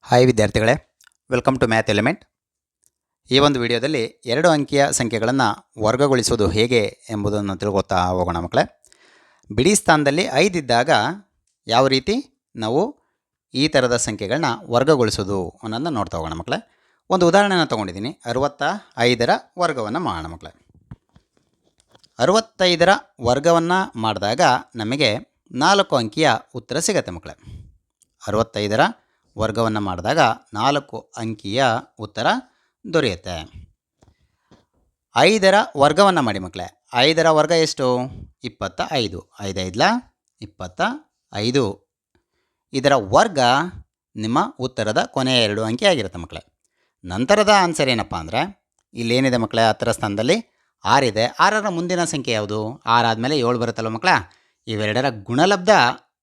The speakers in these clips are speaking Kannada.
ಹಾಯ್ ವಿದ್ಯಾರ್ಥಿಗಳೇ, ವೆಲ್ಕಮ್ ಟು ಮ್ಯಾಥ್ ಎಲಿಮೆಂಟ್. ಈ ಒಂದು ವಿಡಿಯೋದಲ್ಲಿ 2 ಅಂಕಿಯ ಸಂಖ್ಯೆಗಳನ್ನು ವರ್ಗಗೊಳಿಸೋದು ಹೇಗೆ ಎಂಬುದನ್ನು ತಿಳ್ಕೊತಾ ಹೋಗೋಣ ಮಕ್ಕಳೇ. ಬಿಡಿ ಸ್ಥಾನದಲ್ಲಿ 5 ಇದ್ದಾಗ ಯಾವ ರೀತಿ ನಾವು ಈ ಥರದ ಸಂಖ್ಯೆಗಳನ್ನ ವರ್ಗಗೊಳಿಸೋದು ಅನ್ನೋದನ್ನ ನೋಡ್ತಾ ಹೋಗೋಣ ಮಕ್ಕಳೇ. ಒಂದು ಉದಾಹರಣೆನ ತೊಗೊಂಡಿದ್ದೀನಿ. 65ರ ವರ್ಗವನ್ನು ಮಾಡೋಣ ಮಕ್ಕಳೇ. 65ರ ವರ್ಗವನ್ನು ಮಾಡಿದಾಗ ನಮಗೆ 4 ಅಂಕಿಯ ಉತ್ತರ ಸಿಗುತ್ತೆ ಮಕ್ಕಳೇ. 65ರ ವರ್ಗವನ್ನು ಮಾಡಿದಾಗ 4 ಅಂಕಿಯ ಉತ್ತರ ದೊರೆಯುತ್ತೆ. 5ರ ವರ್ಗವನ್ನು ಮಾಡಿ ಮಕ್ಕಳೇ. 5ರ ವರ್ಗ ಎಷ್ಟು? 25. 5 25. ಇದರ ವರ್ಗ ನಿಮ್ಮ ಉತ್ತರದ ಕೊನೆಯ 2 ಅಂಕಿ ಆಗಿರುತ್ತೆ ಮಕ್ಕಳೇ. ನಂತರದ ಆನ್ಸರ್ ಏನಪ್ಪ ಅಂದರೆ, ಇಲ್ಲೇನಿದೆ ಮಕ್ಕಳೇ, 10ರ ಸ್ಥಾನದಲ್ಲಿ 6 ಇದೆ. 6ರ ಮುಂದಿನ ಸಂಖ್ಯೆ ಯಾವುದು? 6 ಆದಮೇಲೆ 7 ಬರುತ್ತಲ್ವ ಮಕ್ಕಳೇ. ಇವೆರಡರ ಗುಣಲಬ್ಧ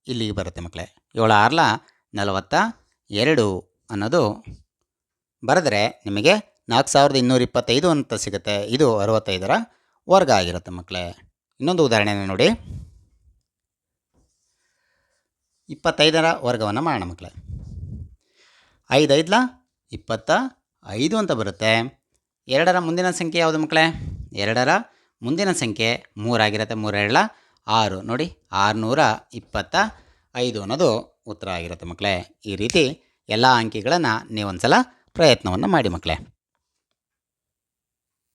ಇಲ್ಲಿಗೆ ಬರುತ್ತೆ ಮಕ್ಕಳೇ. 7 6 42 ಅನ್ನೋದು ಬರೆದರೆ ನಿಮಗೆ 4225 ಅಂತ ಸಿಗುತ್ತೆ. ಇದು 65ರ ವರ್ಗ ಆಗಿರುತ್ತೆ ಮಕ್ಕಳೇ. ಇನ್ನೊಂದು ಉದಾಹರಣೆ ನೋಡಿ. 25ರ ವರ್ಗವನ್ನು ಮಾಡೋಣ ಮಕ್ಕಳೇ. 5 5 25 ಅಂತ ಬರುತ್ತೆ. 2ರ ಮುಂದಿನ ಸಂಖ್ಯೆ ಯಾವುದು ಮಕ್ಕಳೇ? 2ರ ಮುಂದಿನ ಸಂಖ್ಯೆ 3 ಆಗಿರುತ್ತೆ. 3 2 6 ನೋಡಿ, 625 ಅನ್ನೋದು ಉತ್ತರ ಆಗಿರುತ್ತೆ ಮಕ್ಕಳೇ. ಈ ರೀತಿ ಎಲ್ಲ ಅಂಕಿಗಳನ್ನು ನೀವೊಂದು ಸಲ ಪ್ರಯತ್ನವನ್ನು ಮಾಡಿ ಮಕ್ಕಳೇ.